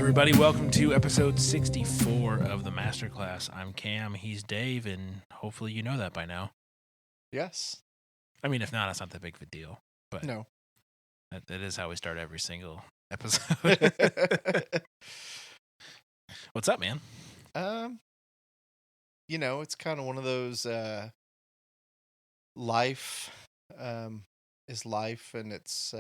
everybody. Welcome to episode 64 of the Masterclass. I'm Cam, he's Dave, and hopefully you know that by now. Yes. I mean, if not, it's not that big of a deal, but No. that is how we start every single episode. What's up, man? It's kind of one of those life is life, and it's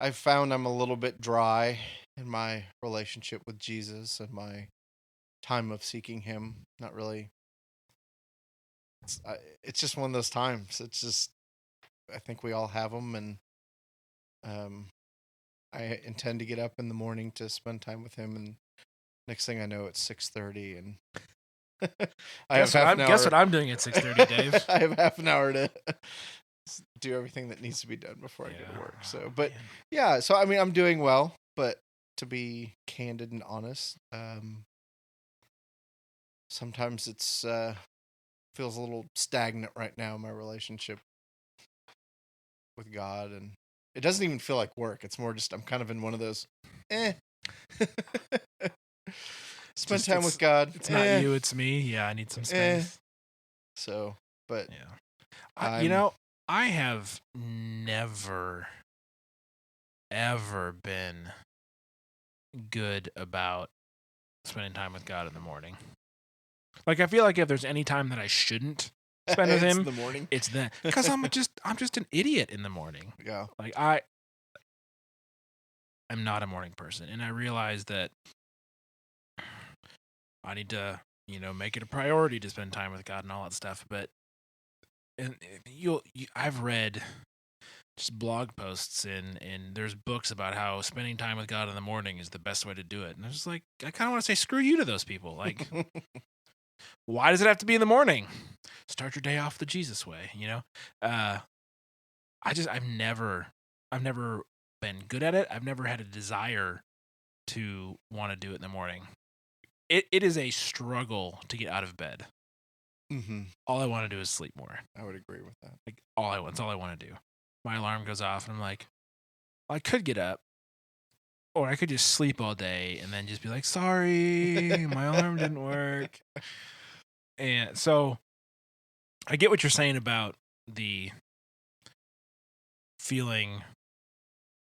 I've found I'm a little bit dry in my relationship with Jesus and my time of seeking him. Not really. It's just one of those times. It's just, I think we all have them, and I intend to get up in the morning to spend time with him, and next thing I know, it's 6:30, and Guess what I'm doing at 6:30, Dave. I have half an hour to do everything that needs to be done before I go to work. So, but man. yeah, so I mean, I'm doing well, but to be candid and honest, sometimes it's feels a little stagnant right now in my relationship with God, and it doesn't even feel like work. It's more just I'm kind of in one of those spend time with God. It's not you, it's me. Yeah, I need some space. So, but yeah, I have never, ever been good about spending time with God in the morning. Like, I feel like if there's any time that I shouldn't spend with him, in the morning, it's then, because I'm just an idiot in the morning. Yeah, like I'm not a morning person, and I realize that I need to, make it a priority to spend time with God and all that stuff. But I've read just blog posts and there's books about how spending time with God in the morning is the best way to do it. And I was like, I kind of want to say screw you to those people. Like, why does it have to be in the morning? Start your day off the Jesus way, I've never been good at it. I've never had a desire to want to do it in the morning. It is a struggle to get out of bed. Mm-hmm. All I want to do is sleep more. I would agree with that. Like, that's all I want to do. My alarm goes off, and I'm like, well, I could get up, or I could just sleep all day and then just be like, sorry, my alarm didn't work. And so I get what you're saying about the feeling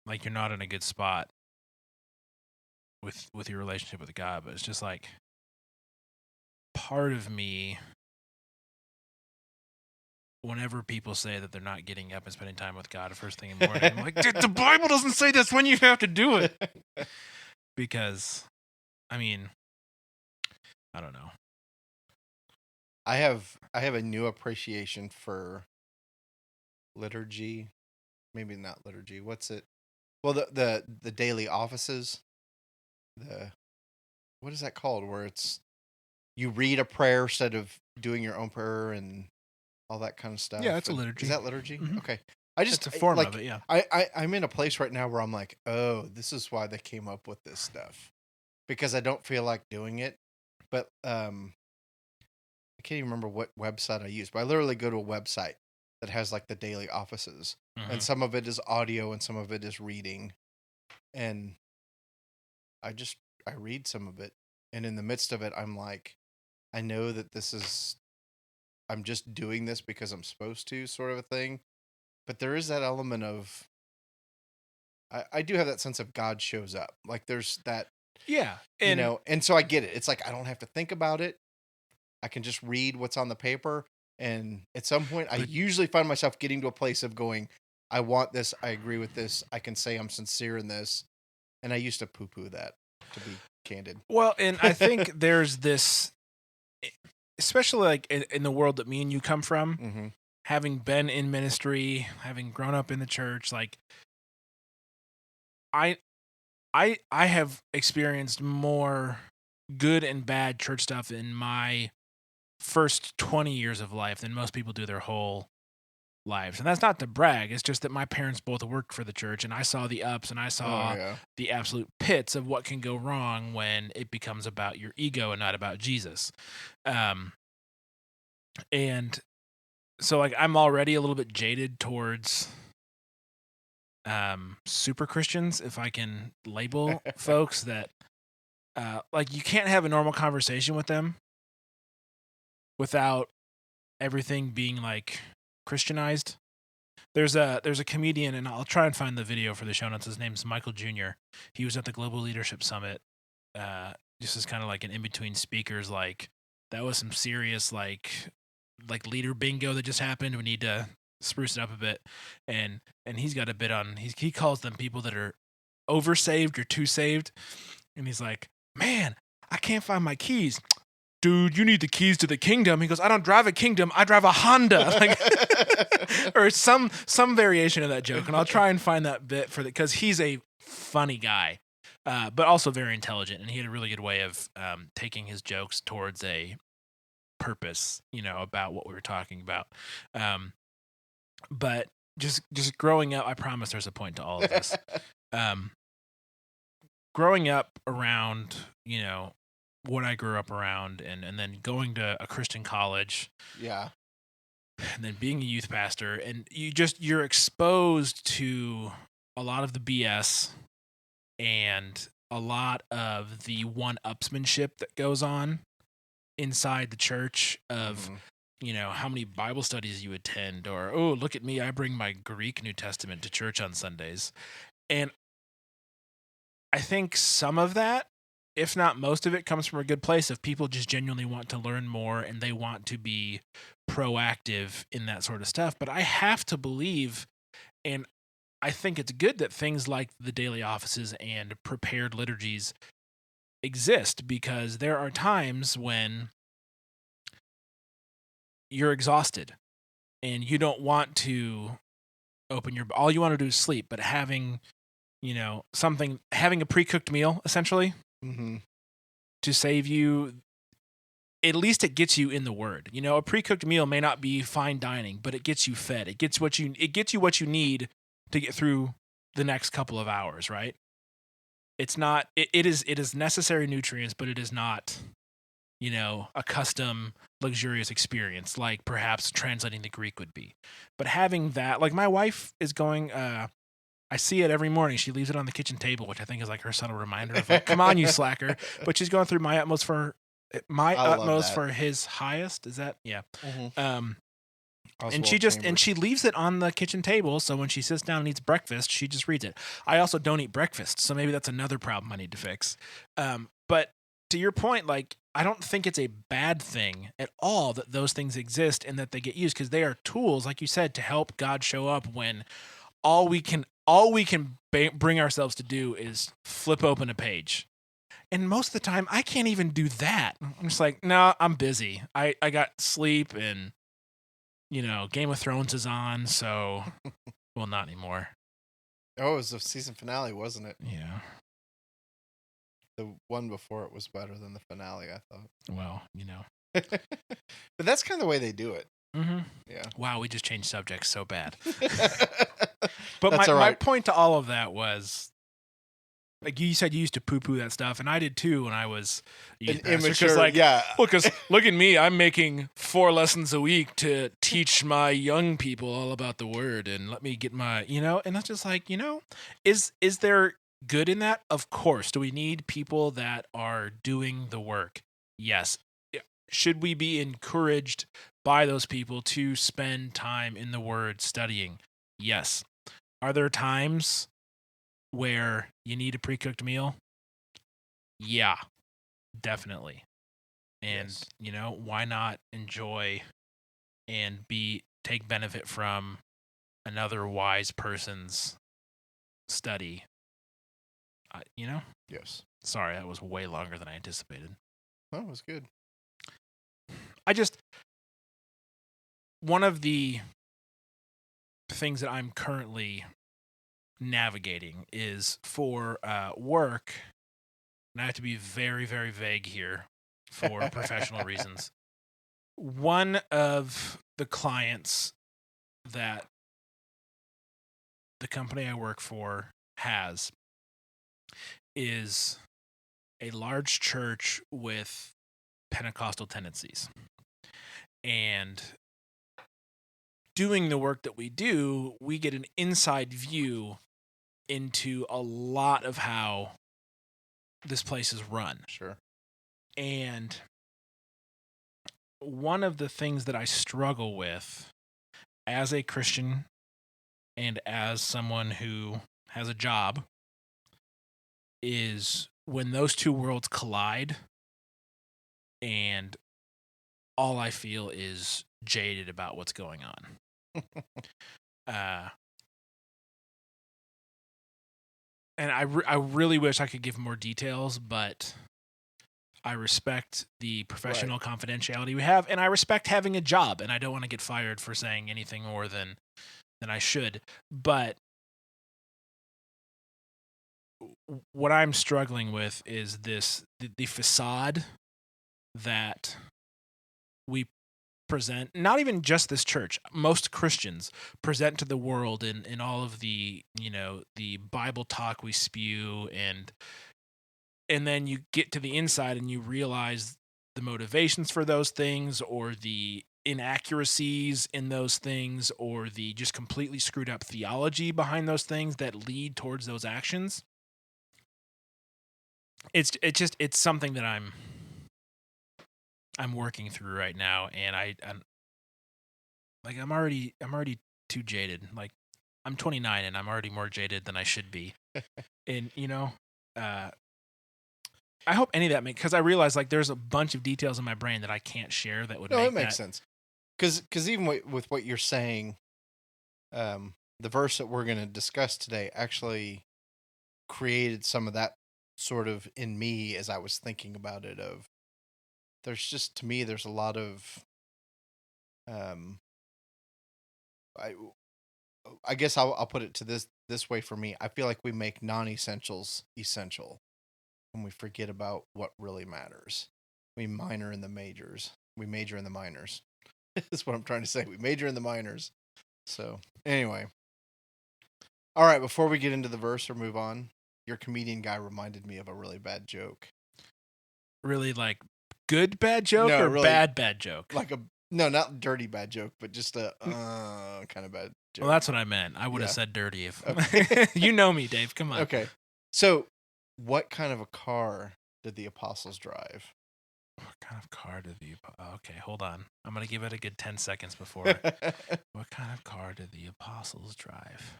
like you're not in a good spot with your relationship with God, but it's just like part of me, whenever people say that they're not getting up and spending time with God first thing in the morning, I'm like, dude, the Bible doesn't say that's when you have to do it. Because, I mean, I don't know. I have a new appreciation for liturgy. Maybe not liturgy. What's it? Well, the daily offices. What is that called? Where it's you read a prayer instead of doing your own prayer and all that kind of stuff. Yeah, it's a liturgy. Is that liturgy? Mm-hmm. Okay. It's a form of it, yeah. I'm in a place right now where I'm like, oh, this is why they came up with this stuff. Because I don't feel like doing it. But I can't even remember what website I use, but I literally go to a website that has like the daily offices. Mm-hmm. And some of it is audio and some of it is reading. And I read some of it. And in the midst of it, I'm like, I know that I'm just doing this because I'm supposed to, sort of a thing. But there is that element of, I do have that sense of God shows up. Like there's that, yeah, and so I get it. It's like, I don't have to think about it. I can just read what's on the paper. And at some point, I usually find myself getting to a place of going, I want this. I agree with this. I can say I'm sincere in this. And I used to poo-poo that, to be candid. Well, and I think there's this, especially like in the world that me and you come from, mm-hmm. having been in ministry, having grown up in the church, like I have experienced more good and bad church stuff in my first 20 years of life than most people do their whole lives. And that's not to brag. It's just that my parents both worked for the church, and I saw the ups and I saw the absolute pits of what can go wrong when it becomes about your ego and not about Jesus. And so like I'm already a little bit jaded towards super Christians, if I can label folks that like you can't have a normal conversation with them without everything being like Christianized. There's a comedian, and I'll try and find the video for the show notes. His name's Michael Jr. He was at the Global Leadership Summit, just as kind of like an in between speakers. Like that was some serious like leader bingo that just happened. We need to spruce it up a bit, and he's got a bit on. He calls them people that are oversaved or too saved, and he's like, man, I can't find my keys. Dude, you need the keys to the kingdom. He goes, I don't drive a kingdom, I drive a Honda. Like, or some variation of that joke. And I'll try and find that bit for because he's a funny guy, but also very intelligent. And he had a really good way of taking his jokes towards a purpose, about what we were talking about. But just growing up, I promise there's a point to all of this. Growing up around, what I grew up around and then going to a Christian college. Yeah. And then being a youth pastor, and you're exposed to a lot of the BS and a lot of the one-upsmanship that goes on inside the church of, how many Bible studies you attend, or, oh, look at me, I bring my Greek New Testament to church on Sundays. And I think some of that, if not most of it, comes from a good place of people just genuinely want to learn more and they want to be proactive in that sort of stuff. But I have to believe, and I think it's good that things like the daily offices and prepared liturgies exist, because there are times when you're exhausted and you don't want to all you want to do is sleep, but having, having a pre-cooked meal, essentially, to save you, at least it gets you in the Word. A pre-cooked meal may not be fine dining, but it gets you fed. It gets you what you need to get through the next couple of hours, right? It's not. It is necessary nutrients, but it is not, a custom luxurious experience like perhaps translating the Greek would be. But having that, like my wife is going. I see it every morning. She leaves it on the kitchen table, which I think is like her subtle reminder of like, come on, you slacker. But she's going through my utmost for his highest. Is that? Yeah. And she leaves it on the kitchen table. So when she sits down and eats breakfast, she just reads it. I also don't eat breakfast. So maybe that's another problem I need to fix. But to your point, like, I don't think it's a bad thing at all that those things exist and that they get used, because they are tools, like you said, to help God show up when all we can bring ourselves to do is flip open a page. And most of the time, I can't even do that. I'm just like, no, I'm busy. I got sleep and, Game of Thrones is on, so, well, not anymore. Oh, it was the season finale, wasn't it? Yeah. The one before it was better than the finale, I thought. Well, But that's kind of the way they do it. Mm-hmm. Yeah. Wow, we just changed subjects so bad. But my point to all of that was, like you said, you used to poo-poo that stuff, and I did too when I was immature. Like, yeah, look at me, I'm making 4 lessons a week to teach my young people all about the Word, and let me get my, and that's just like, is there good in that? Of course. Do we need people that are doing the work? Yes. Should we be encouraged by those people to spend time in the Word studying? Yes. Are there times where you need a pre-cooked meal? Yeah, definitely. And, yes. Why not enjoy and take benefit from another wise person's study? Yes. Sorry, that was way longer than I anticipated. Oh, it was good. One of the things that I'm currently navigating is for work, and I have to be very, very vague here for professional reasons. One of the clients that the company I work for has is a large church with Pentecostal tendencies. And doing the work that we do, we get an inside view into a lot of how this place is run. Sure. And one of the things that I struggle with as a Christian and as someone who has a job is when those two worlds collide and all I feel is jaded about what's going on. And I really wish I could give more details, but I respect the professional confidentiality we have, and I respect having a job, and I don't want to get fired for saying anything more than I should. But what I'm struggling with is the facade that we present, not even just this church, most Christians present to the world in all of the, the Bible talk we spew, and then you get to the inside and you realize the motivations for those things, or the inaccuracies in those things, or the just completely screwed up theology behind those things that lead towards those actions. It's something that I'm working through right now, and I'm already too jaded. Like, I'm 29 and I'm already more jaded than I should be. And I hope any of that because I realize like there's a bunch of details in my brain that I can't share that would make it makes sense. Because even with what you're saying, the verse that we're going to discuss today actually created some of that sort of in me as I was thinking about it. There's just, to me, there's a lot of, I guess I'll put it to this way for me. I feel like we make non-essentials essential when we forget about what really matters. We minor in the majors. We major in the minors. That's what I'm trying to say. We major in the minors. So anyway. All right, before we get into the verse or move on, your comedian guy reminded me of a really bad joke. Really, like, good bad joke or really, bad joke? Like no, not dirty bad joke, but just a kind of bad joke. Well, that's what I meant. I would have said dirty if... Okay. You know me, Dave. Come on. Okay. So, what kind of a car did the apostles drive? What kind of car did the... Okay, hold on. I'm going to give it a good 10 seconds before. What kind of car did the apostles drive?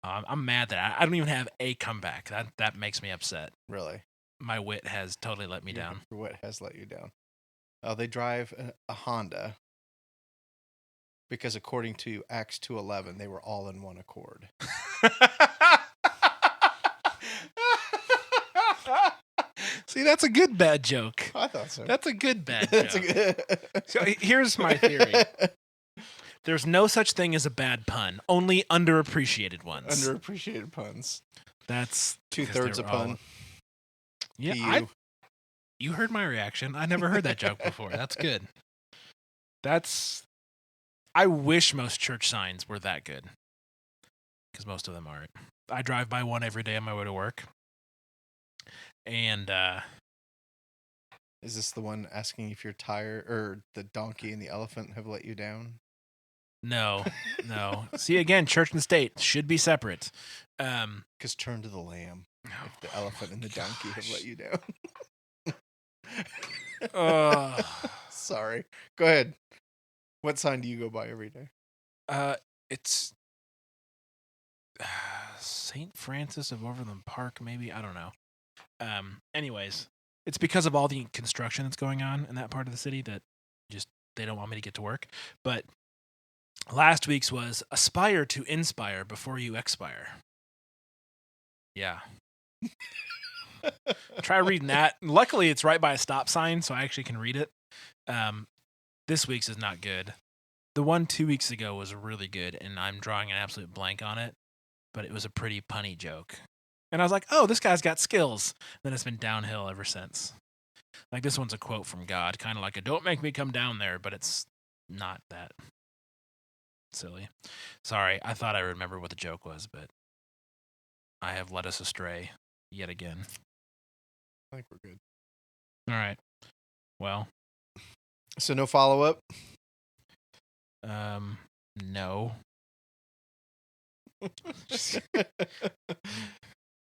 I'm mad that I don't even have a comeback. That makes me upset. Really? My wit has totally let me down. Your wit has let you down. They drive a Honda because according to Acts 2:11, they were all in one accord. See, that's a good bad joke. I thought so. That's a good bad joke. So here's my theory. There's no such thing as a bad pun, only underappreciated ones. Underappreciated puns. That's 2/3 a pun. Yeah, you heard my reaction. I never heard that joke before. That's good. I wish most church signs were that good, because most of them aren't. I drive by one every day on my way to work. And is this the one asking if you're tired, or the donkey and the elephant have let you down? No. See, again, church and state should be separate. Because turn to the lamb if the elephant and the donkey have let you down. Sorry. Go ahead. What sign do you go by every day? It's St. Francis of Overland Park, maybe. I don't know. Anyways, it's because of all the construction that's going on in that part of the city that just they don't want me to get to work. But last week's was aspire to inspire before you expire. Yeah. Try reading that. Luckily, it's right by a stop sign, so I actually can read it. This week's is not good. The one 2 weeks ago was really good, and I'm drawing an absolute blank on it, but it was a pretty punny joke. And I was like, oh, this guy's got skills. Then it's been downhill ever since. Like, this one's a quote from God, kind of like a don't make me come down there, but it's not that silly. Sorry, I thought I remembered what the joke was, but I have led us astray yet again. I think we're good. All right. Well. So no follow-up? No.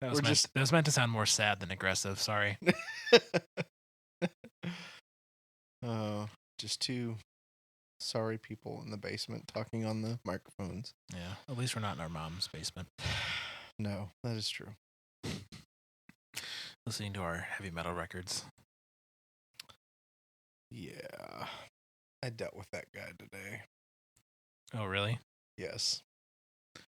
That We're just was meant to sound more sad than aggressive. Sorry. oh, just two sorry people in the basement talking on the microphones. Yeah. At least we're not in our mom's basement. No, that is true. Listening to our heavy metal records. Yeah. I dealt with that guy today. Oh, really? Yes.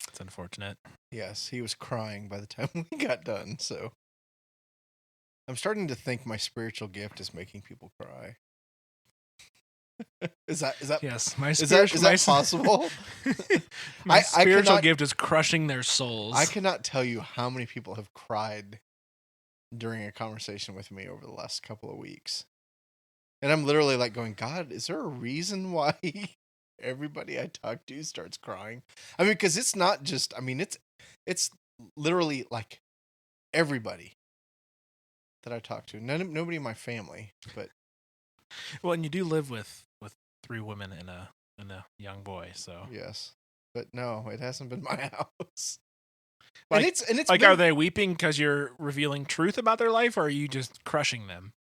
It's unfortunate. Yes, he was crying by the time we got done, so I'm starting to think my spiritual gift is making people cry. Is that Yes, my is spiritual that possible? my I spiritual cannot- gift is crushing their souls. I cannot tell you how many people have cried during a conversation with me over the last couple of weeks. And I'm literally like going, God, is there a reason why everybody I talk to starts crying? I mean, because it's not just, I mean, it's literally like everybody that I talk to. Nobody in my family, but Well, and you do live with 3 women and a young boy, so yes. But no, it hasn't been my house. Like- and it's like, been, are they weeping because you're revealing truth about their life, or are you just crushing them?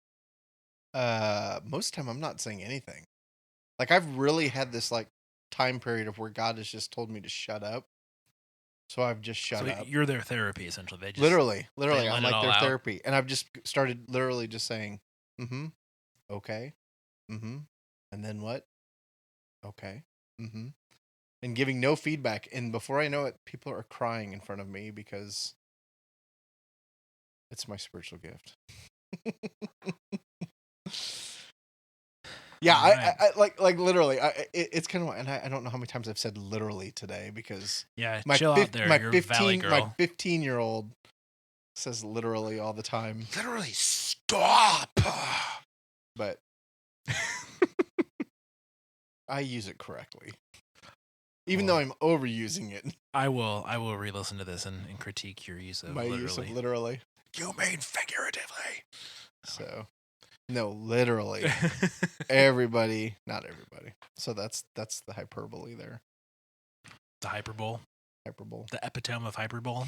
most of the time I'm not saying anything. Like I've really had this like time period of where God has just told me to shut up. So I've just shut So up. you're their therapy, essentially. They just Literally, let I'm it like all their out. therapy. And I've just started literally just saying, mm-hmm, okay, mm-hmm, and then what? Okay, mm-hmm. And giving no feedback. And before I know it, people are crying in front of me because it's my spiritual gift. Yeah, Alright. I like literally. It's kind of, and I don't know how many times I've said literally today because Yeah, my chill out there. my You're a valley 15 girl. 15-year-old says literally all the time, Literally, stop. but I use it correctly, even though I'm overusing it. I will re-listen to this and critique your use of My literally. use of literally. You mean figuratively. So, no, literally. Everybody, not everybody. So that's the hyperbole there. The hyperbole. Hyperbole. The epitome of hyperbole.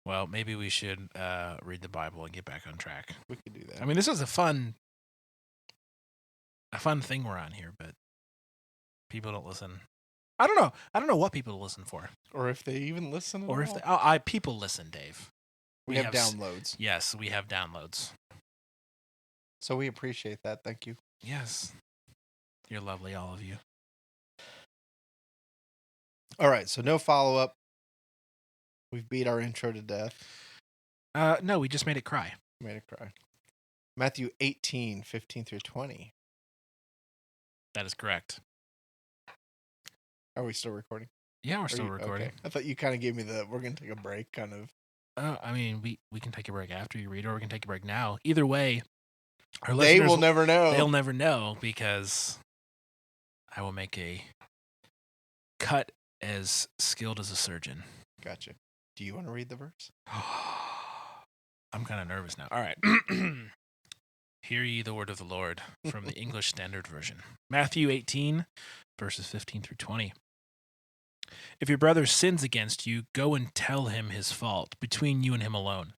Well, maybe we should read the Bible and get back on track. We could do that. I mean, this is a fun thing we're on here, but people don't listen. I don't know what people listen for, or if they even listen at or all. if they. People listen, Dave. we have downloads. Yes, we have downloads. So we appreciate that. Thank you. Yes, you're lovely, all of you. All right. So no follow up. We've beat our intro to death. No, we just made it cry. Made it cry. Matthew 18:15-20. That is correct. Are we still recording? Yeah, we're still recording. Okay. I thought you kind of gave me the we're going to take a break kind of. I mean, we can take a break after you read, or we can take a break now. Either way, our They listeners will never know. They'll never know because I will make a cut as skilled as a surgeon. Gotcha. Do you want to read the verse? I'm kind of nervous now. All right. Hear ye the word of the Lord from the English Standard Version. Matthew 18, verses 15-20. If your brother sins against you, go and tell him his fault between you and him alone.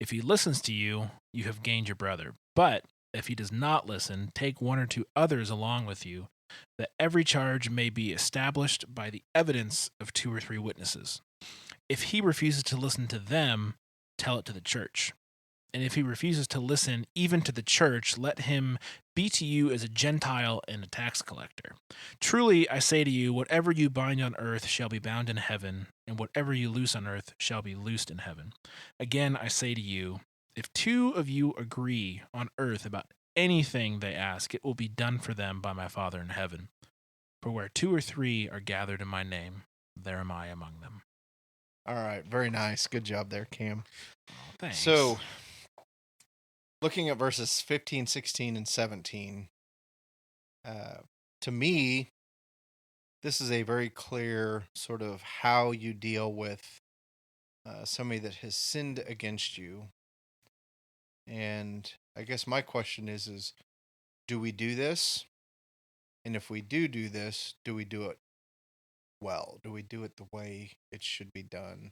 If he listens to you, you have gained your brother. But if he does not listen, take 1 or 2 others along with you, that every charge may be established by the evidence of 2 or 3 witnesses. If he refuses to listen to them, tell it to the church. And if he refuses to listen even to the church, let him be to you as a Gentile and a tax collector. Truly, I say to you, whatever you bind on earth shall be bound in heaven, and whatever you loose on earth shall be loosed in heaven. Again, I say to you, if 2 of you agree on earth about anything they ask, it will be done for them by my Father in heaven. For where 2 or 3 are gathered in my name, there am I among them. All right. Very nice. Good job there, Cam. Oh, thanks. So, looking at verses 15, 16, and 17, to me, this is a very clear sort of how you deal with somebody that has sinned against you. And I guess my question is do we do this? And if we do this, do we do it well? Do we do it the way it should be done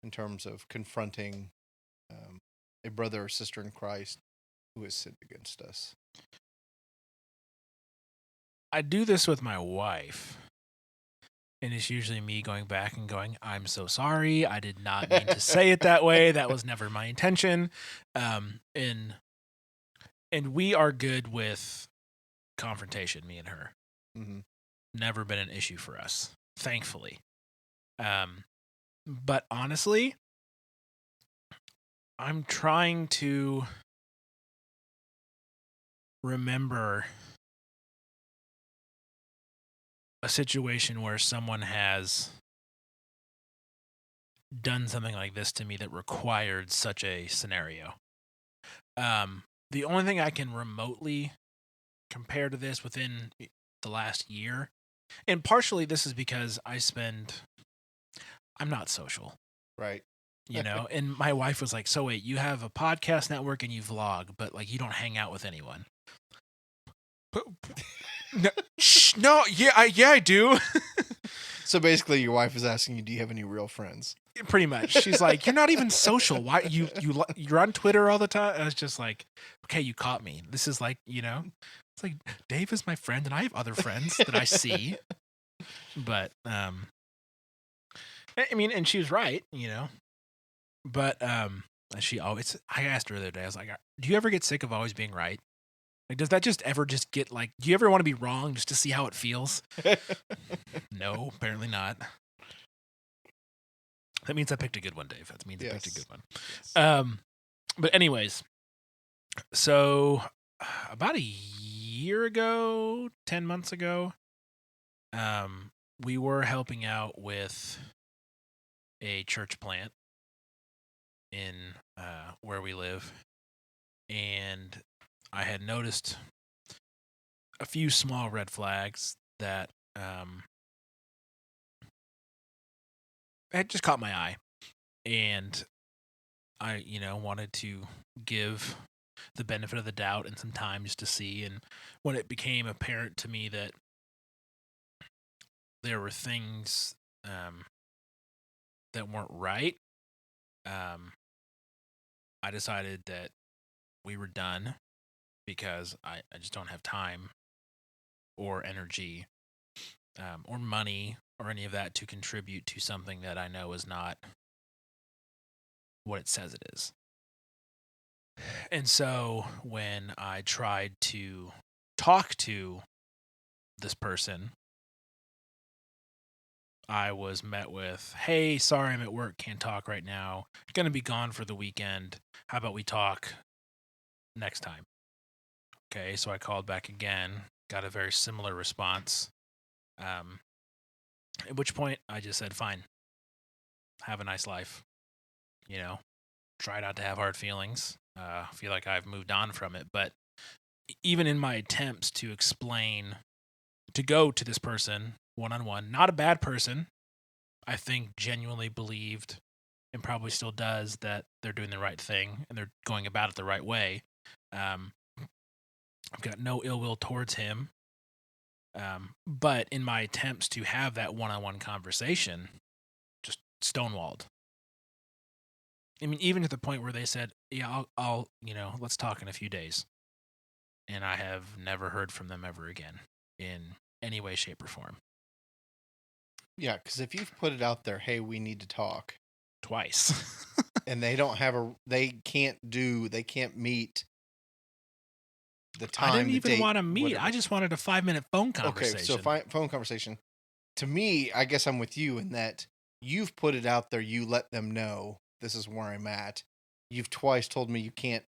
in terms of confronting a brother or sister in Christ who has sinned against us? I do this with my wife. And it's usually me going back and going, I'm so sorry. I did not mean to say it that way. That was never my intention. And we are good with confrontation, me and her. Mm-hmm. Never been an issue for us, thankfully. But honestly, I'm trying to remember a situation where someone has done something like this to me that required such a scenario. The only thing I can remotely compare to this within the last year, and partially this is because I'm not social. Right. And my wife was like, so wait, you have a podcast network and you vlog, but like you don't hang out with anyone. No, yeah, I do. So basically, your wife is asking you, do you have any real friends? Pretty much. She's like, you're not even social. Why you're on Twitter all the time? I was just like, okay, you caught me. This is like, it's like Dave is my friend and I have other friends that I see. But I mean, and she was right, But she always I asked her the other day, I was like, do you ever get sick of always being right? Like, does that just ever just get like, do you ever want to be wrong just to see how it feels? No, apparently not. That means I picked a good one, Dave. That means I picked a good one. Yes. But anyways, so about a year ago, 10 months ago, we were helping out with a church plant in where we live, and I had noticed a few small red flags that had just caught my eye, and I, wanted to give the benefit of the doubt and some time just to see. And when it became apparent to me that there were things that weren't right, I decided that we were done because I just don't have time or energy or money or any of that to contribute to something that I know is not what it says it is. And so when I tried to talk to this person, I was met with, hey, sorry, I'm at work, can't talk right now. Going to be gone for the weekend. How about we talk next time? Okay, so I called back again, got a very similar response. At which point I just said, fine, have a nice life. Try not to have hard feelings. I feel like I've moved on from it. But even in my attempts to explain, to go to this person one-on-one, not a bad person, I think genuinely believed and probably still does that they're doing the right thing and they're going about it the right way. I've got no ill will towards him. But in my attempts to have that one-on-one conversation, just stonewalled. I mean, even to the point where they said, yeah, I'll let's talk in a few days. And I have never heard from them ever again in any way, shape, or form. Yeah, because if you've put it out there, hey, we need to talk. Twice. And they don't have they can't meet the time. I didn't even want to meet. Whatever. I just wanted a 5-minute phone conversation. Okay, so phone conversation. To me, I guess I'm with you in that you've put it out there. You let them know this is where I'm at. You've twice told me you can't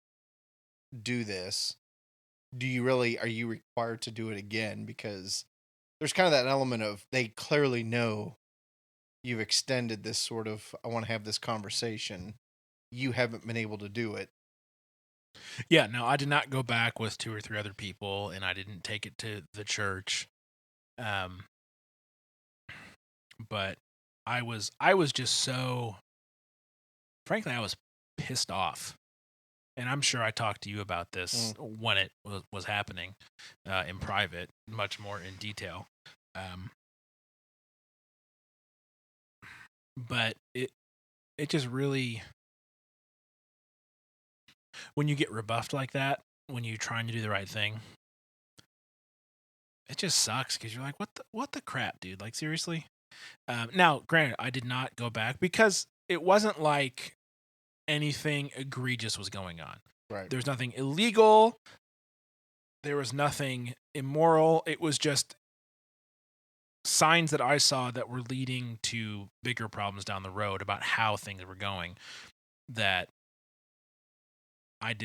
do this. Are you required to do it again? Because there's kind of that element of they clearly know you've extended this sort of, I want to have this conversation. You haven't been able to do it. Yeah, no, I did not go back with 2 or 3 other people, and I didn't take it to the church. But I was just so, frankly, I was pissed off. And I'm sure I talked to you about this when it was happening in private, much more in detail. but it just really, when you get rebuffed like that, when you're trying to do the right thing, it just sucks because you're like, what the crap, dude? Like, seriously? Now, granted, I did not go back because it wasn't like anything egregious was going on. Right. There's nothing illegal. There was nothing immoral. It was just signs that I saw that were leading to bigger problems down the road about how things were going, that I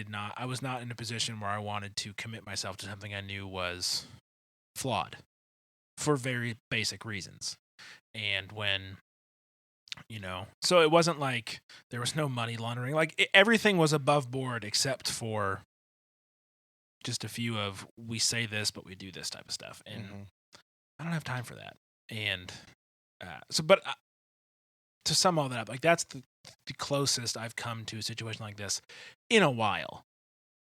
was not in a position where I wanted to commit myself to something I knew was flawed for very basic reasons. And when, so it wasn't like there was no money laundering. Like, everything was above board except for just a few of, we say this, but we do this type of stuff. And I don't have time for that. And but to sum all that up, like, that's the closest I've come to a situation like this in a while.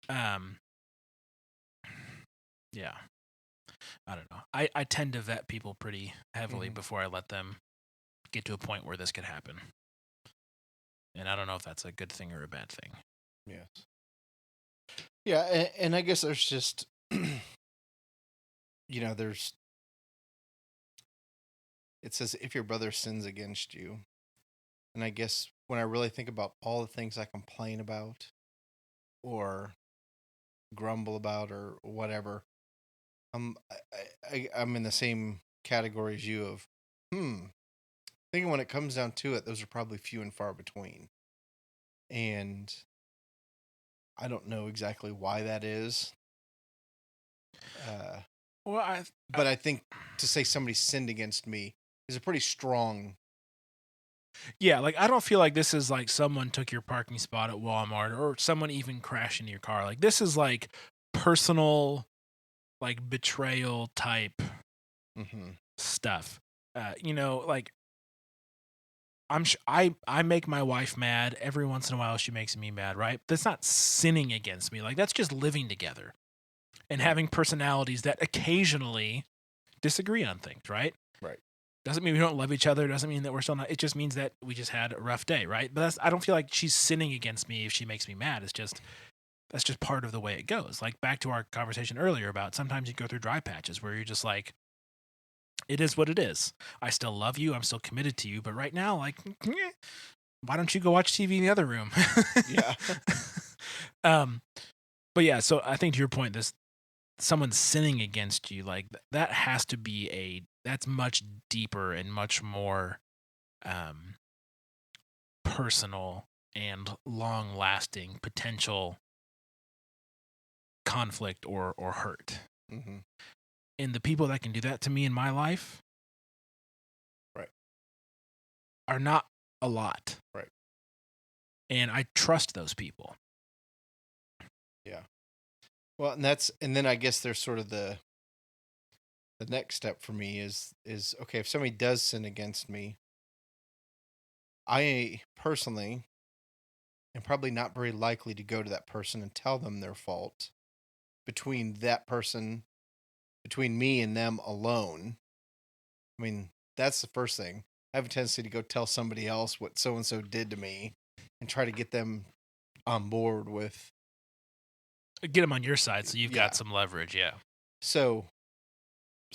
Yeah. I don't know. I tend to vet people pretty heavily before I let them get to a point where this could happen. And I don't know if that's a good thing or a bad thing. Yes. Yeah, and I guess there's just, there's, it says if your brother sins against you. And I guess when I really think about all the things I complain about or grumble about or whatever, I'm in the same category as you of, thinking when it comes down to it, those are probably few and far between. And I don't know exactly why that is. But I think to say somebody sinned against me is a pretty strong. Yeah, like, I don't feel like this is like someone took your parking spot at Walmart or someone even crashed into your car. Like, this is like personal, like, betrayal type stuff. Like, I make my wife mad every once in a while. She makes me mad, right? That's not sinning against me. Like, that's just living together and having personalities that occasionally disagree on things, right? Right. Doesn't mean we don't love each other. Doesn't mean that we're still not. It just means that we just had a rough day, right? But I don't feel like she's sinning against me if she makes me mad. That's just part of the way it goes. Like, back to our conversation earlier about sometimes you go through dry patches where you're just like, it is what it is. I still love you. I'm still committed to you. But right now, like, why don't you go watch TV in the other room? Yeah. But yeah, so I think to your point, someone sinning against you, like, that has to be that's much deeper and much more personal and long lasting potential conflict or hurt. And the people that can do that to me in my life are not a lot. Right. And I trust those people. Yeah. Well, and then I guess there's sort of the next step for me is okay, if somebody does sin against me, I personally am probably not very likely to go to that person and tell them their fault between me and them alone. I mean, that's the first thing. I have a tendency to go tell somebody else what so-and-so did to me and try to get them on board with. Get them on your side so you've got some leverage, yeah. So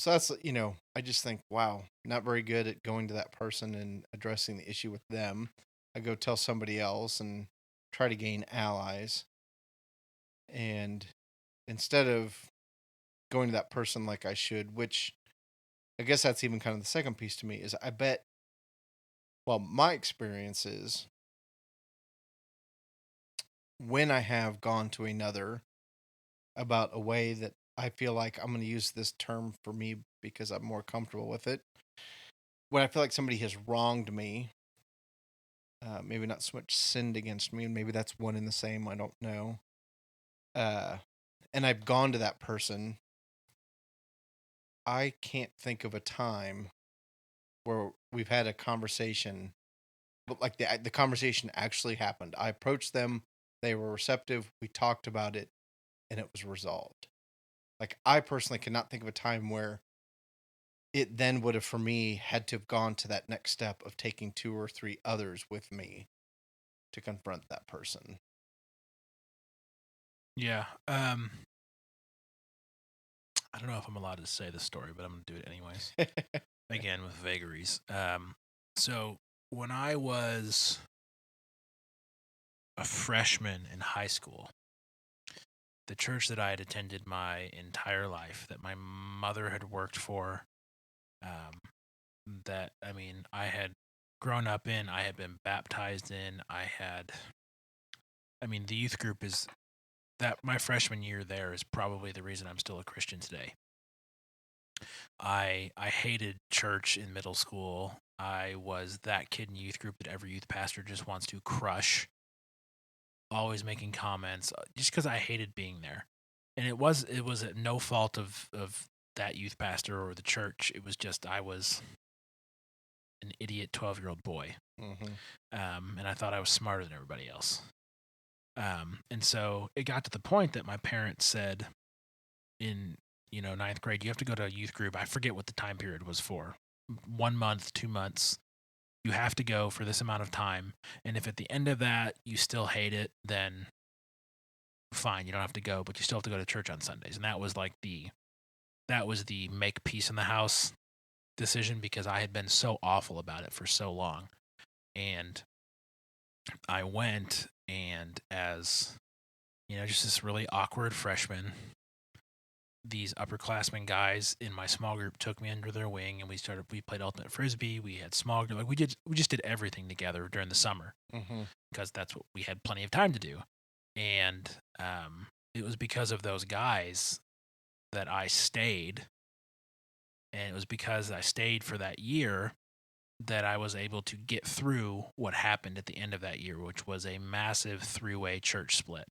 that's, I just think, wow, not very good at going to that person and addressing the issue with them. I go tell somebody else and try to gain allies. And instead of going to that person like I should, which I guess that's even kind of the second piece to me, is I bet, well, my experience is when I have gone to another about a way that I feel like I'm going to use this term for me because I'm more comfortable with it. When I feel like somebody has wronged me, maybe not so much sinned against me, and maybe that's one and the same, I don't know. And I've gone to that person, I can't think of a time where we've had a conversation, but like the conversation actually happened. I approached them, they were receptive, we talked about it, and it was resolved. Like, I personally cannot think of a time where it then would have, for me, had to have gone to that next step of taking 2 or 3 others with me to confront that person. Yeah. I don't know if I'm allowed to say this story, but I'm going to do it anyways. Again, with vagaries. So when I was a freshman in high school, the church that I had attended my entire life, that my mother had worked for, that, I mean, I had grown up in, I had been baptized in, the youth group is that my freshman year there is probably the reason I'm still a Christian today. I hated church in middle school. I was that kid in youth group that every youth pastor just wants to crush, always making comments, just because I hated being there. And it was at no fault of that youth pastor or the church. It was just I was an idiot 12-year-old boy, and I thought I was smarter than everybody else. And so it got to the point that my parents said, in ninth grade, you have to go to a youth group. I forget what the time period was for. 1 month, 2 months. You have to go for this amount of time. And if at the end of that you still hate it, then fine, you don't have to go, but you still have to go to church on Sundays. And that was the make peace in the house decision, because I had been so awful about it for so long. And I went, and as just this really awkward freshman, these upperclassmen guys in my small group took me under their wing, and we played ultimate frisbee. We had small group, we just did everything together during the summer, because that's what we had plenty of time to do. And it was because of those guys that I stayed, and it was because I stayed for that year that I was able to get through what happened at the end of that year, which was a massive 3-way church split.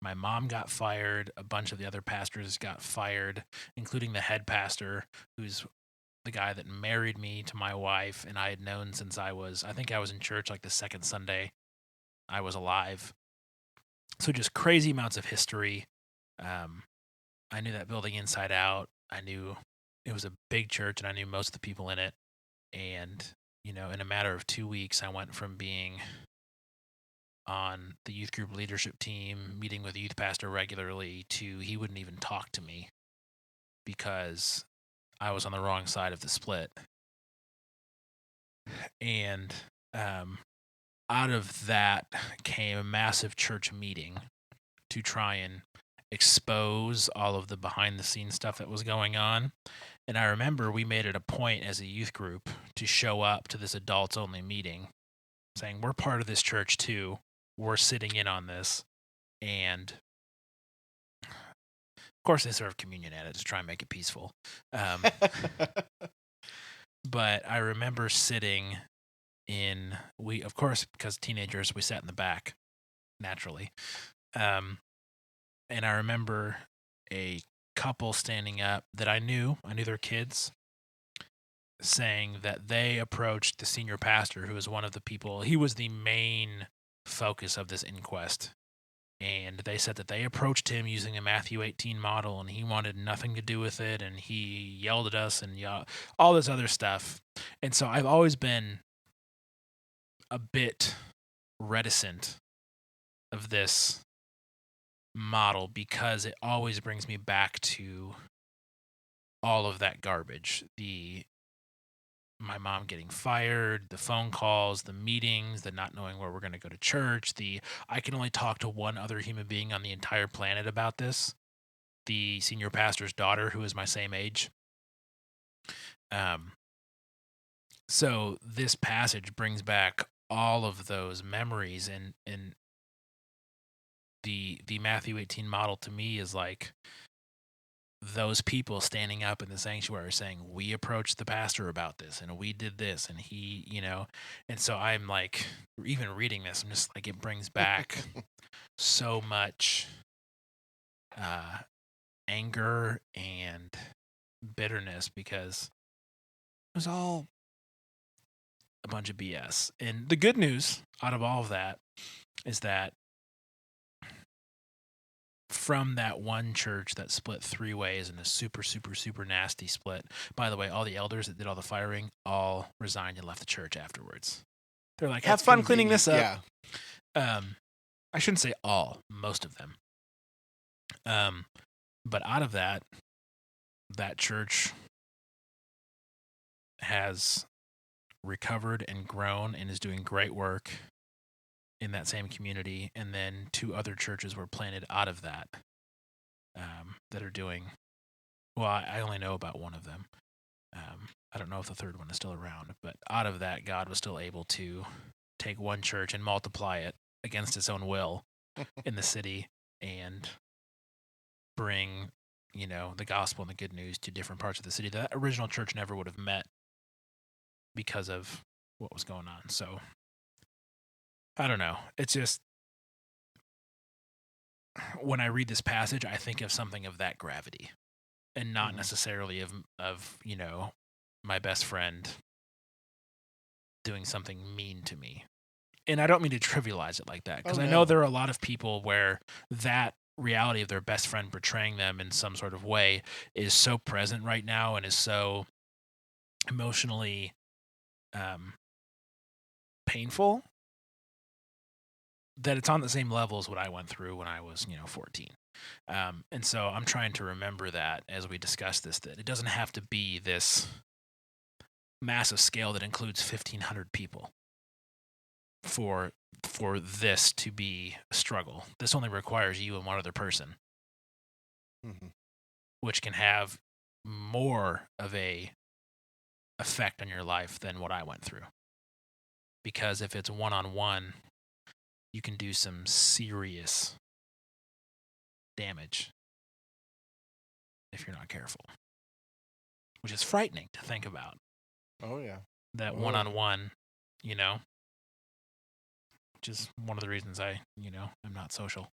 My mom got fired. A bunch of the other pastors got fired, including the head pastor, who's the guy that married me to my wife, and I had known since I think I was in church like the second Sunday I was alive. So just crazy amounts of history. I knew that building inside out. I knew it was a big church, and I knew most of the people in it. And, in a matter of 2 weeks, I went from being on the youth group leadership team, meeting with the youth pastor regularly, to he wouldn't even talk to me because I was on the wrong side of the split. And out of that came a massive church meeting to try and expose all of the behind the scenes stuff that was going on. And I remember we made it a point as a youth group to show up to this adults only meeting saying, we're part of this church too. We're sitting in on this. And of course they serve communion at it to try and make it peaceful. But I remember sitting of course, because teenagers, we sat in the back naturally. And I remember a couple standing up that I knew their kids, saying that they approached the senior pastor, who was one of the people, he was the main focus of this inquest. And they said that they approached him using a Matthew 18 model, and he wanted nothing to do with it, and he yelled at us and all this other stuff. And so I've always been a bit reticent of this model, because it always brings me back to all of that garbage. My mom getting fired, the phone calls, the meetings, the not knowing where we're going to go to church, I can only talk to one other human being on the entire planet about this, the senior pastor's daughter, who is my same age. So this passage brings back all of those memories, and the Matthew 18 model to me is like those people standing up in the sanctuary saying, we approached the pastor about this, and we did this, and he, and so I'm like, even reading this, I'm just like, it brings back so much anger and bitterness, because it was all a bunch of BS. And the good news out of all of that is that from that one church that split 3 ways in a super, super, super nasty split. By the way, all the elders that did all the firing all resigned and left the church afterwards. They're like, have That's fun cleaning this up. Yeah. I shouldn't say all, most of them. But out of that church has recovered and grown and is doing great work in that same community. And then 2 other churches were planted out of that that are doing, well, I only know about one of them. I don't know if the third one is still around, but out of that, God was still able to take one church and multiply it against its own will in the city and bring, the gospel and the good news to different parts of the city. That original church never would have met because of what was going on. So I don't know. It's just, when I read this passage, I think of something of that gravity and not necessarily of, my best friend doing something mean to me. And I don't mean to trivialize it like that, because I know there are a lot of people where that reality of their best friend betraying them in some sort of way is so present right now and is so emotionally painful that it's on the same level as what I went through when I was, 14. And so I'm trying to remember that as we discuss this, that it doesn't have to be this massive scale that includes 1,500 people for this to be a struggle. This only requires you and one other person, which can have more of a effect on your life than what I went through. Because if it's one-on-one, you can do some serious damage if you're not careful, which is frightening to think about. Oh, yeah. That one-on-one, which is one of the reasons I'm not social.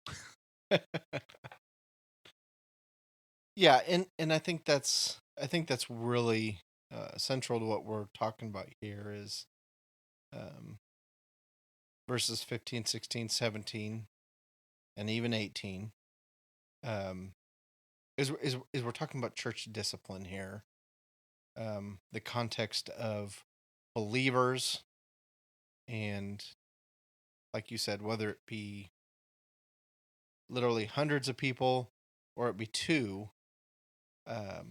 Yeah, and I think that's really central to what we're talking about here is verses 15, 16, 17, and even 18. Is we're talking about church discipline here. The context of believers, and like you said, whether it be literally hundreds of people or it be 2, I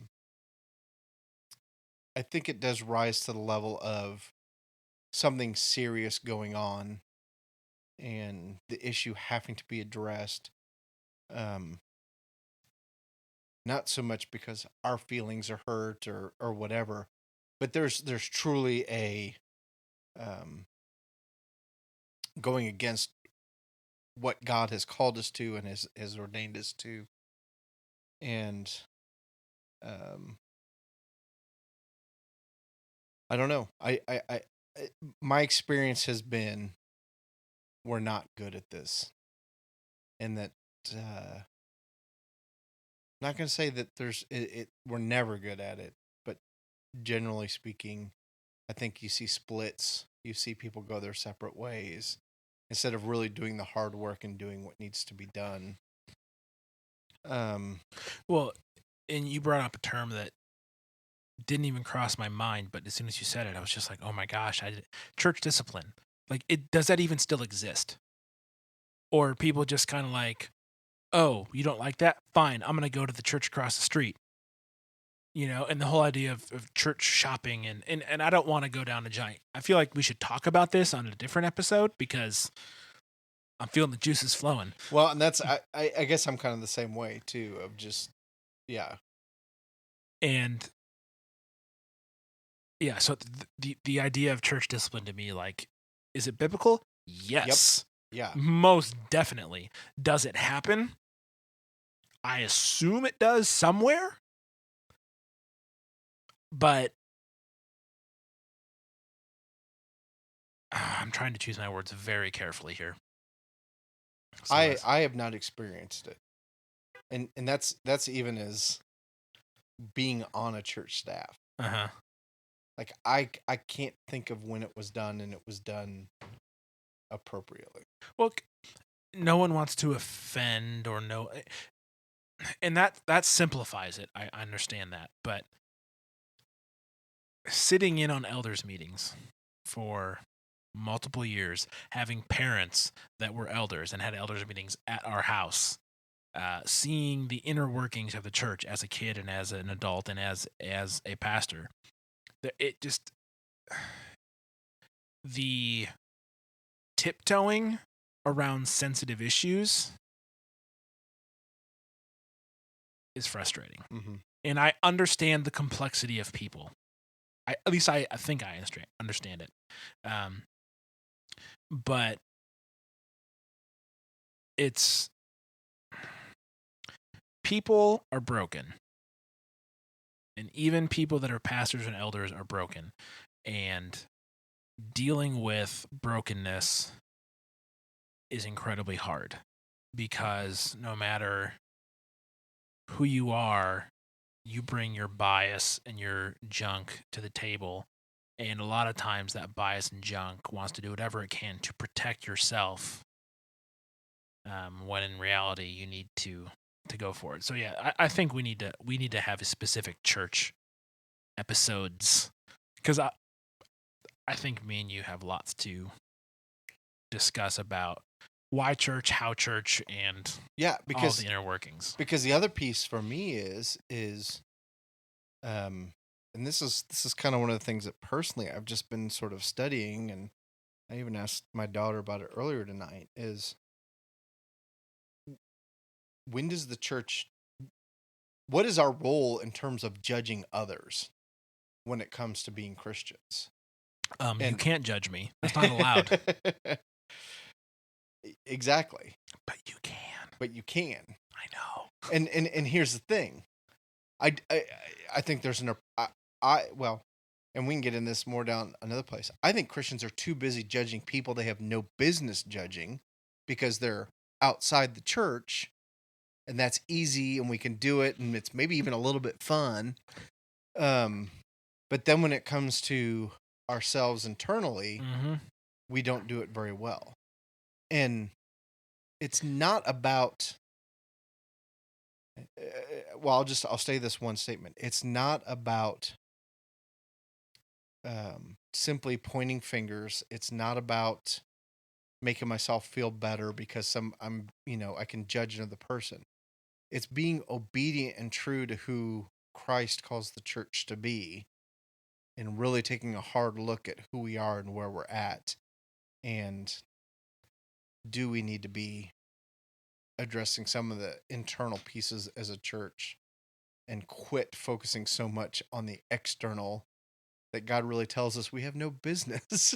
think it does rise to the level of something serious going on and the issue having to be addressed. Not so much because our feelings are hurt or whatever, but there's truly a going against what God has called us to and has ordained us to. And I don't know. I my experience has been we're not good at this, and that not going to say that we're never good at it, but generally speaking, I think you see splits. You see people go their separate ways instead of really doing the hard work and doing what needs to be done. Well, and you brought up a term that didn't even cross my mind, but as soon as you said it, I was just like, oh my gosh, church discipline. Like, does that even still exist? Or people just kind of like, oh, you don't like that? Fine, I'm going to go to the church across the street. And the whole idea of church shopping and I don't want to go down a giant. I feel like we should talk about this on a different episode because I'm feeling the juices flowing. Well, and that's, I guess I'm kind of the same way too, of just, yeah. And yeah, so the idea of church discipline to me, like, is it biblical? Yes. Yep. Yeah. Most definitely. Does it happen? I assume it does somewhere. But I'm trying to choose my words very carefully here. So I have not experienced it. And that's even as being on a church staff. Uh-huh. Like I can't think of when it was done and it was done appropriately. Well, no one wants to offend or and that simplifies it. I understand that, but sitting in on elders meetings for multiple years, having parents that were elders and had elders meetings at our house, seeing the inner workings of the church as a kid and as an adult and as a pastor, it just the tiptoeing around sensitive issues is frustrating. Mm-hmm. And I understand the complexity of people. At least I think I understand it. But it's people are broken. And even people that are pastors and elders are broken. And dealing with brokenness is incredibly hard, because no matter who you are, you bring your bias and your junk to the table. And a lot of times that bias and junk wants to do whatever it can to protect yourself, when in reality you need to go for it. So yeah, I think we need to have a specific church episodes, because I think me and you have lots to discuss about why church, how church, and Yeah, all the inner workings. Because the other piece for me is and this is kind of one of the things that personally I've just been sort of studying, and I even asked my daughter about it earlier tonight, is when does the church, what is our role in terms of judging others when it comes to being Christians? You can't judge me. That's not allowed. Exactly. But you can. I know. And here's the thing. I think there's well, and we can get in this more down another place. I think Christians are too busy judging people they have no business judging, because they're outside the church, and that's easy and we can do it, and it's maybe even a little bit fun. But then when it comes to ourselves internally, we don't do it very well. And it's not about, well, I'll say this one statement. It's not about simply pointing fingers. It's not about making myself feel better because I can judge another person. It's being obedient and true to who Christ calls the church to be, and really taking a hard look at who we are and where we're at, and do we need to be addressing some of the internal pieces as a church, and quit focusing so much on the external that God really tells us we have no business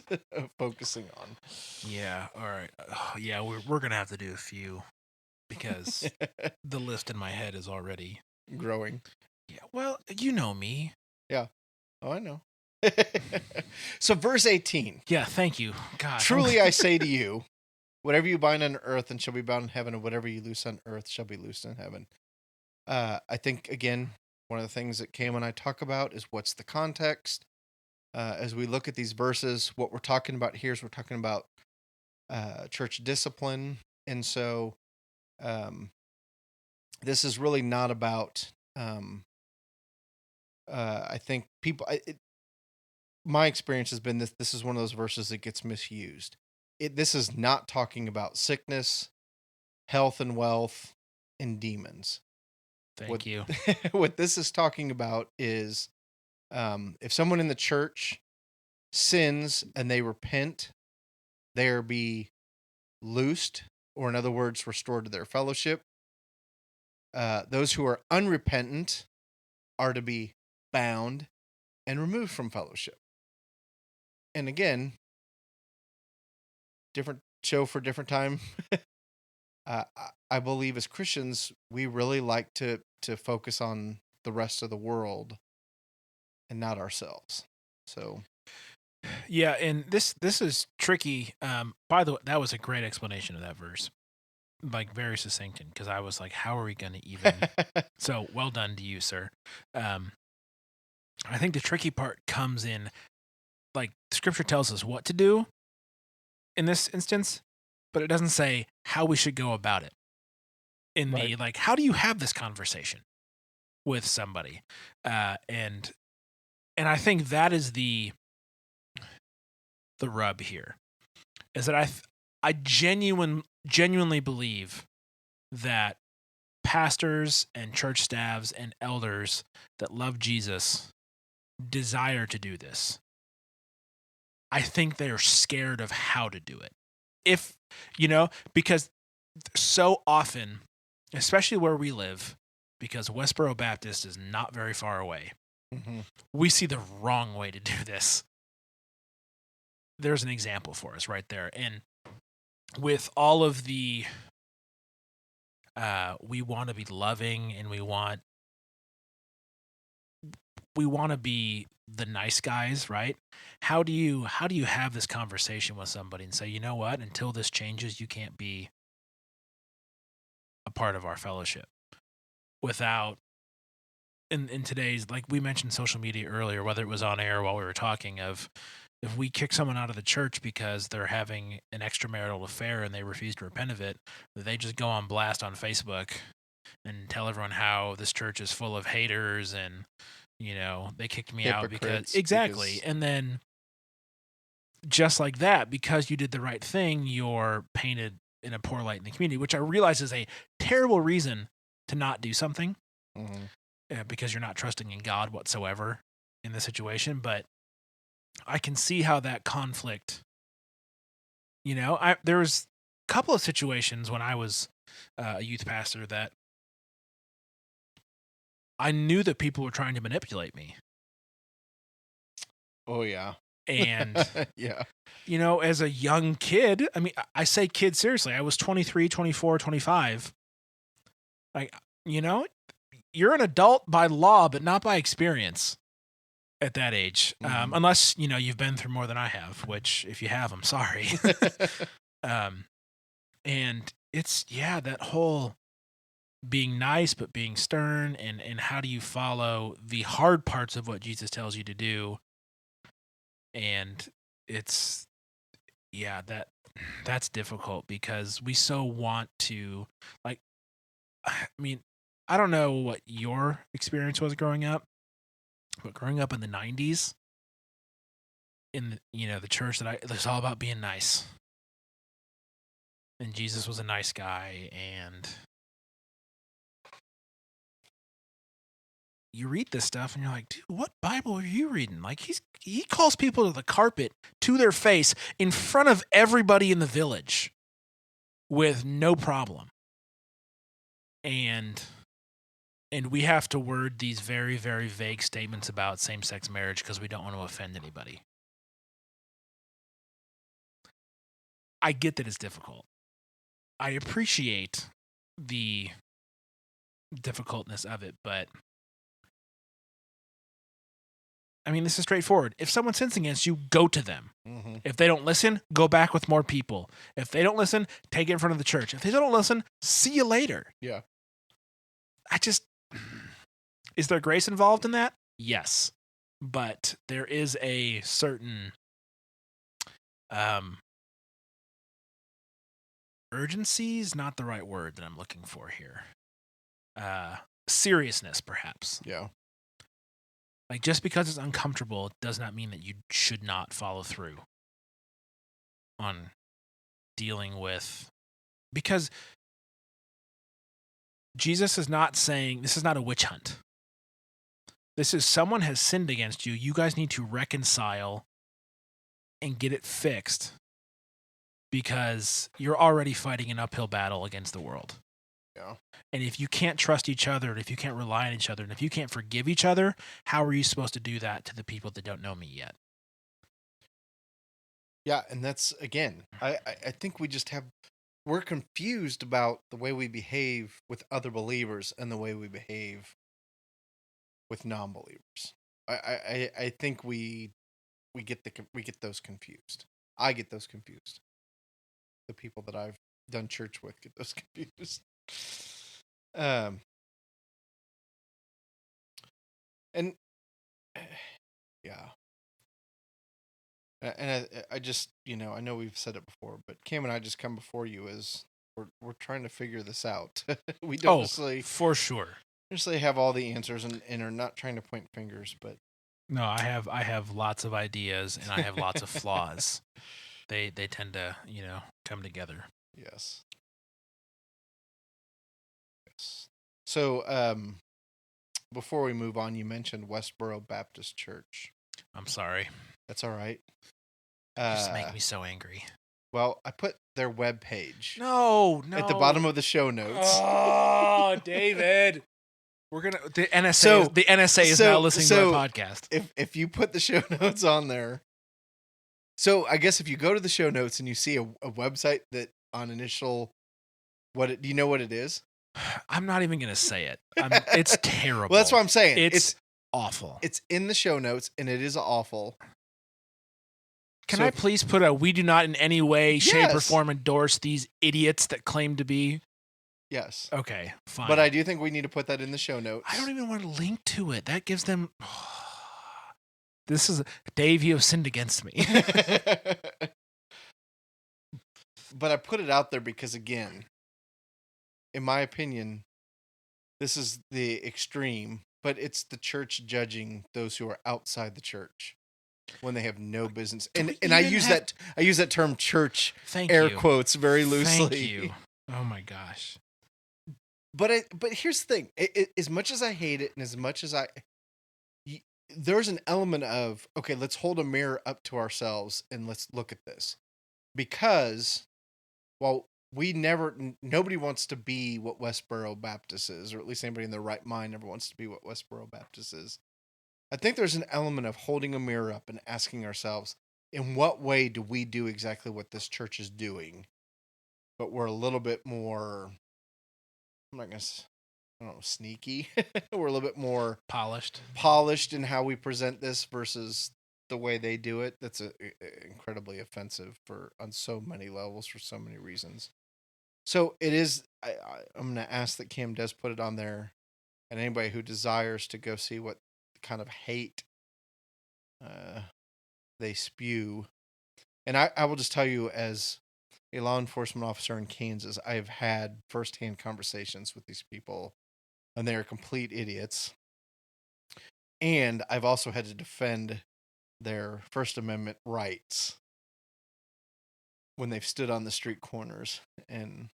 focusing on. Yeah. All right. Yeah, we're gonna have to do a few, because the list in my head is already growing. Yeah. Well, you know me. Yeah. Oh, I know. So verse 18. Yeah. Thank you. God. Truly I say to you, whatever you bind on earth and shall be bound in heaven, and whatever you loose on earth shall be loosed in heaven. I think, again, one of the things that Cam and I talk about is what's the context. As we look at these verses, what we're talking about here is we're talking about church discipline. And so this is really not about, I think people, my experience has been this is one of those verses that gets misused. This is not talking about sickness, health and wealth, and demons. Thank you. What this is talking about is if someone in the church sins and they repent, they'll be loosed, or in other words, restored to their fellowship. Those who are unrepentant are to be bound and removed from fellowship. And again, different show for different time. I believe as Christians, we really like to focus on the rest of the world and not ourselves. So, yeah, and this is tricky. By the way, that was a great explanation of that verse, like very succinct, because I was like, how are we going to even? So well done to you, sir. I think the tricky part comes in, like, Scripture tells us what to do in this instance, but it doesn't say how we should go about it. in me. Right. Like, how do you have this conversation with somebody? And I think that is the rub here, is that I genuinely believe that pastors and church staffs and elders that love Jesus desire to do this. I think they're scared of how to do it. If, because so often, especially where we live, because Westboro Baptist is not very far away, Mm-hmm. we see the wrong way to do this. There's an example for us right there. And with all of the, we want to be loving and we want to be the nice guys, right? How do you have this conversation with somebody and say, you know what, until this changes, you can't be a part of our fellowship without in today's, like we mentioned social media earlier, whether it was on air while we were talking, of if we kick someone out of the church because they're having an extramarital affair and they refuse to repent of it, they just go on blast on Facebook and tell everyone how this church is full of haters and they kicked me out because exactly. And then just like that, because you did the right thing, you're painted in a poor light in the community, which I realize is a terrible reason to not do something, because you're not trusting in God whatsoever in the situation. But I can see how that conflict, there was a couple of situations when I was a youth pastor that I knew that people were trying to manipulate me. Oh, yeah. And, yeah. As a young kid, I mean, I say kid seriously, I was 23, 24, 25. Like, you're an adult by law, but not by experience at that age. Unless, you've been through more than I have, which if you have, I'm sorry. And it's, that whole being nice, but being stern, and how do you follow the hard parts of what Jesus tells you to do? And it's, that's difficult because we so want to, like, I mean, I don't know what your experience was growing up, but growing up in the 90s, in the church it was all about being nice. And Jesus was a nice guy, and you read this stuff and you're like, dude, what Bible are you reading? Like, he calls people to the carpet, to their face, in front of everybody in the village with no problem. And we have to word these very, very vague statements about same-sex marriage because we don't want to offend anybody. I get that it's difficult. I appreciate the difficultness of it, but I mean, this is straightforward. If someone sins against you, go to them. Mm-hmm. If they don't listen, go back with more people. If they don't listen, take it in front of the church. If they don't listen, see you later. Yeah. Is there grace involved in that? Yes. But there is a certain urgency is not the right word that I'm looking for here. Seriousness, perhaps. Yeah. Like, just because it's uncomfortable does not mean that you should not follow through on dealing with, because Jesus is not saying, this is not a witch hunt. This is, someone has sinned against you. You guys need to reconcile and get it fixed, because you're already fighting an uphill battle against the world. Yeah. And if you can't trust each other, and if you can't rely on each other, and if you can't forgive each other, how are you supposed to do that to the people that don't know me yet? Yeah, and that's, again, I think we're confused about the way we behave with other believers and the way we behave with non-believers. I think we get those confused. I get those confused. The people that I've done church with get those confused. And yeah. And I just, I know we've said it before, but Cam and I just come before you as we're trying to figure this out. We don't Oh, necessarily for sure. have all the answers and are not trying to point fingers, but No, I have lots of ideas and I have lots of flaws. They tend to, come together. yes. Yes. So, before we move on, you mentioned Westboro Baptist Church. I'm sorry. That's all right. Just make me so angry. Well, I put their webpage No. at the bottom of the show notes. Oh, David. We're gonna the NSA is now listening to our podcast. If you put the show notes on there, so I guess if you go to the show notes and you see a website that on initial, do you know what it is? I'm not even gonna say it. It's terrible. Well, that's what I'm saying. It's awful. It's in the show notes and it is awful. Can I please put we do not in any way, shape, or Yes. form endorse these idiots that claim to be? Yes. Okay, fine. But I do think we need to put that in the show notes. I don't even want to link to it. That gives them. This is Dave. You have sinned against me. But I put it out there because, again, in my opinion, this is the extreme, but it's the church judging those who are outside the church when they have no business. And I use that term church quotes very loosely. Thank you. Oh my gosh. But here's the thing. As much as I hate it and as much as there's an element of, okay, let's hold a mirror up to ourselves and let's look at this. Because, well, nobody wants to be what Westboro Baptist is, or at least anybody in their right mind never wants to be what Westboro Baptist is. I think there's an element of holding a mirror up and asking ourselves, in what way do we do exactly what this church is doing? But we're a little bit more, I'm not going to, I don't know, sneaky. We're a little bit more polished in how we present this versus the way they do it. That's incredibly offensive on so many levels for so many reasons. So it is, I'm going to ask that Kim does put it on there, and anybody who desires to go see what kind of hate they spew. And I will just tell you, as a law enforcement officer in Kansas, I have had firsthand conversations with these people, and they are complete idiots. And I've also had to defend their First Amendment rights when they've stood on the street corners and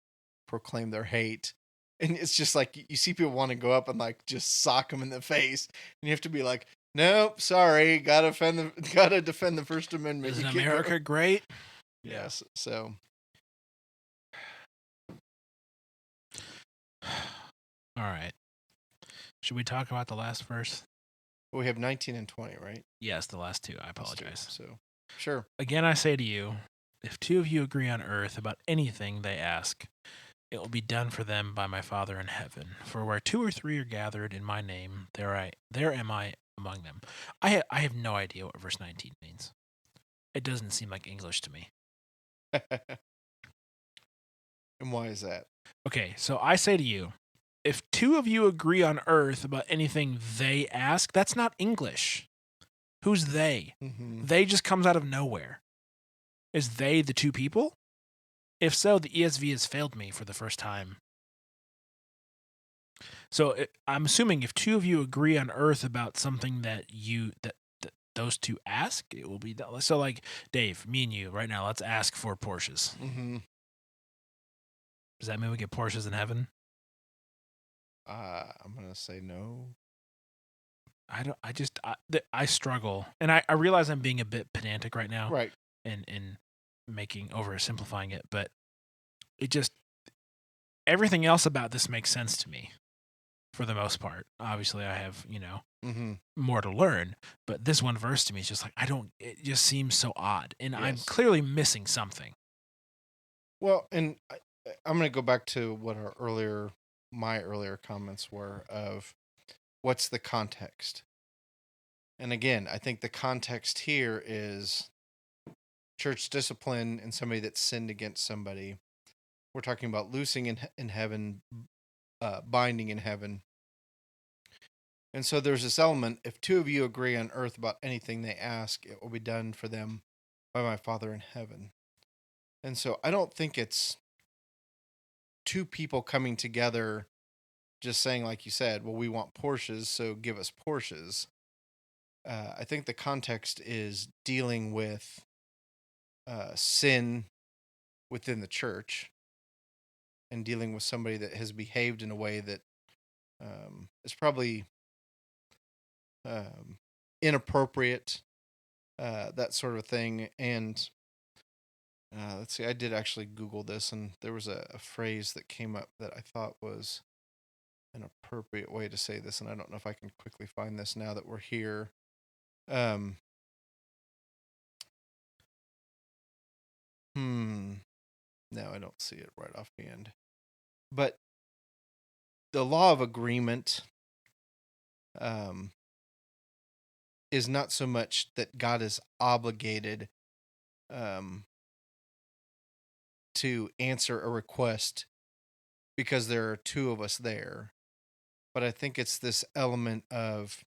proclaimed their hate. And it's just like, you see people want to go up and like just sock them in the face, and you have to be like, nope, sorry, gotta defend the First Amendment. Isn't America great? Yes. So, all right. Should we talk about the last verse? We have 19 and 20, right? Yes, the last two. I apologize. So, sure. Again, I say to you, if two of you agree on earth about anything they ask, it will be done for them by my Father in heaven. For where two or three are gathered in my name, there am I among them. I have no idea what verse 19 means. It doesn't seem like English to me. And why is that? Okay, so I say to you, if two of you agree on earth about anything they ask, that's not English. Who's they? Mm-hmm. They just comes out of nowhere. Is they the two people? If so, the ESV has failed me for the first time. So I'm assuming if two of you agree on earth about something that those two ask, it will be done. So like Dave, me and you right now, let's ask for Porsches. Mm-hmm. Does that mean we get Porsches in heaven? I'm gonna say no. I struggle, and I realize I'm being a bit pedantic right now, right? And oversimplifying it, but it just everything else about this makes sense to me for the most part. Obviously, I have more to learn, but this one verse to me is just like it just seems so odd, and yes. I'm clearly missing something. Well, and I'm going to go back to what my earlier comments were of what's the context. And again, I think the context here is church discipline and somebody that sinned against somebody. We're talking about loosing in heaven, binding in heaven. And so there's this element, if two of you agree on earth about anything they ask, it will be done for them by my Father in heaven. And so I don't think it's two people coming together, just saying, like you said, well, we want Porsches, so give us Porsches. I think the context is dealing with sin within the church and dealing with somebody that has behaved in a way that is probably inappropriate, that sort of thing. And let's see, I did actually Google this, and there was a phrase that came up that I thought was an appropriate way to say this, and I don't know if I can quickly find this now that we're here. No, I don't see it right offhand. But the law of agreement is not so much that God is obligated to answer a request because there are two of us there. But I think it's this element of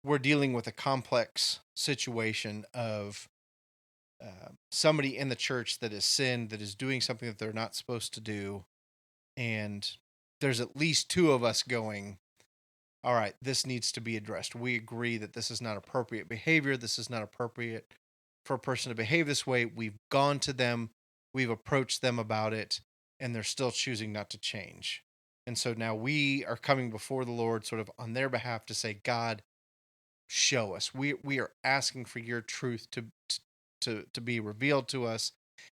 we're dealing with a complex situation of somebody in the church that has sinned, that is doing something that they're not supposed to do. And there's at least two of us going, all right, this needs to be addressed. We agree that this is not appropriate behavior. This is not appropriate for a person to behave this way. We've gone to them. We've approached them about it, and they're still choosing not to change. And so now we are coming before the Lord sort of on their behalf to say, God, show us. We are asking for your truth to be revealed to us.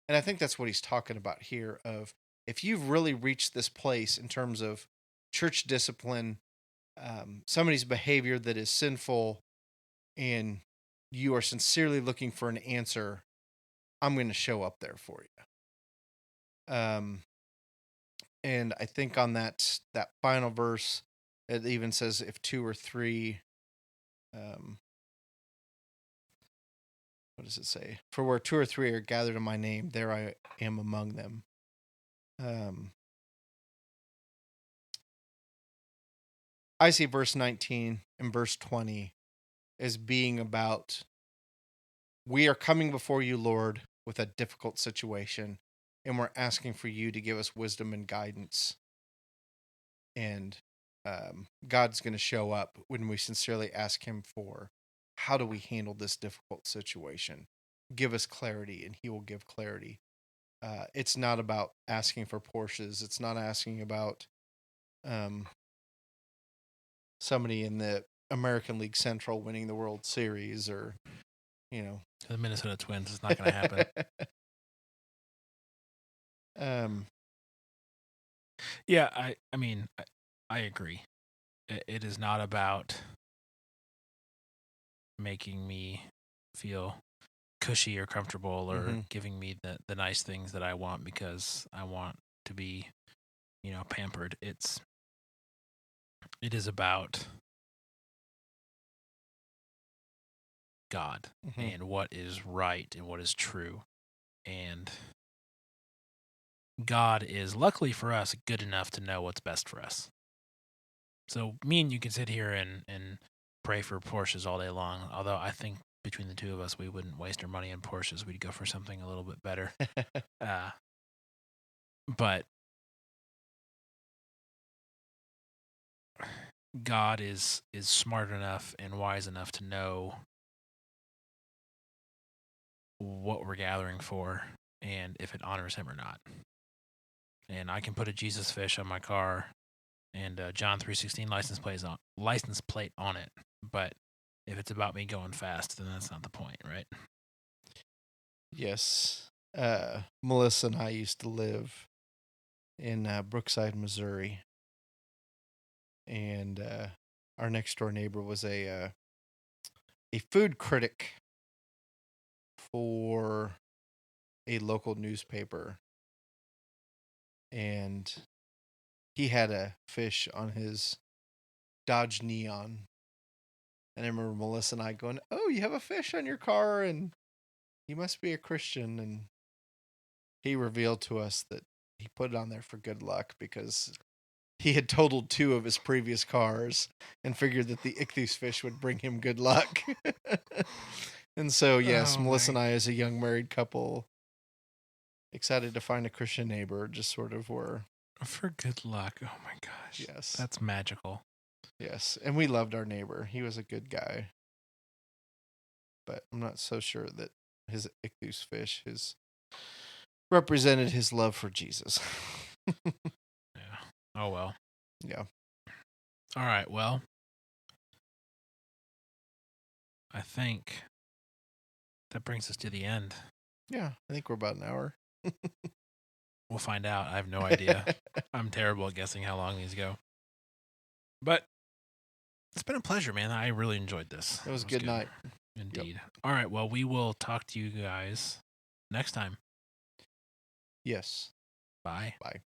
And I think that's what he's talking about here of if you've really reached this place in terms of church discipline, somebody's behavior that is sinful, and you are sincerely looking for an answer, I'm going to show up there for you. And I think on that final verse, it even says, if two or three, what does it say? For where two or three are gathered in my name, there I am among them. I see verse 19 and verse 20 as being about, we are coming before you, Lord, with a difficult situation, and we're asking for you to give us wisdom and guidance. And God's going to show up when we sincerely ask him for, how do we handle this difficult situation? Give us clarity, and he will give clarity. It's not about asking for Porsches. It's not asking about somebody in the American League Central winning the World Series, or, The Minnesota Twins. It's not going to happen. Yeah, I mean, I agree. It is not about making me feel cushy or comfortable or giving me the nice things that I want because I want to be, pampered. It is about God and what is right and what is true. And God is, luckily for us, good enough to know what's best for us. So me and you can sit here and pray for Porsches all day long. Although I think between the two of us, we wouldn't waste our money on Porsches. We'd go for something a little bit better. But God is smart enough and wise enough to know what we're gathering for and if it honors him or not. And I can put a Jesus fish on my car and John 3:16 license plate on it, but if it's about me going fast, then that's not the point, right? Yes. Melissa and I used to live in Brookside, Missouri, and our next door neighbor was a food critic for a local newspaper, and he had a fish on his Dodge Neon. And I remember Melissa and I going, "Oh, you have a fish on your car, and you must be a Christian." And he revealed to us that he put it on there for good luck because he had totaled two of his previous cars and figured that the ichthus fish would bring him good luck. And so, yes, Melissa and I, as a young married couple, excited to find a Christian neighbor, just sort of were For good luck. Oh my gosh. Yes. That's magical. Yes. And we loved our neighbor. He was a good guy. But I'm not so sure that his ichthus fish represented his love for Jesus. Yeah. Oh well. Yeah. All right. Well, I think that brings us to the end. Yeah. I think we're about an hour. We'll find out. I have no idea. I'm terrible at guessing how long these go. But it's been a pleasure, man. I really enjoyed this. It was a good night. Indeed. Yep. All right. Well, we will talk to you guys next time. Yes. Bye. Bye.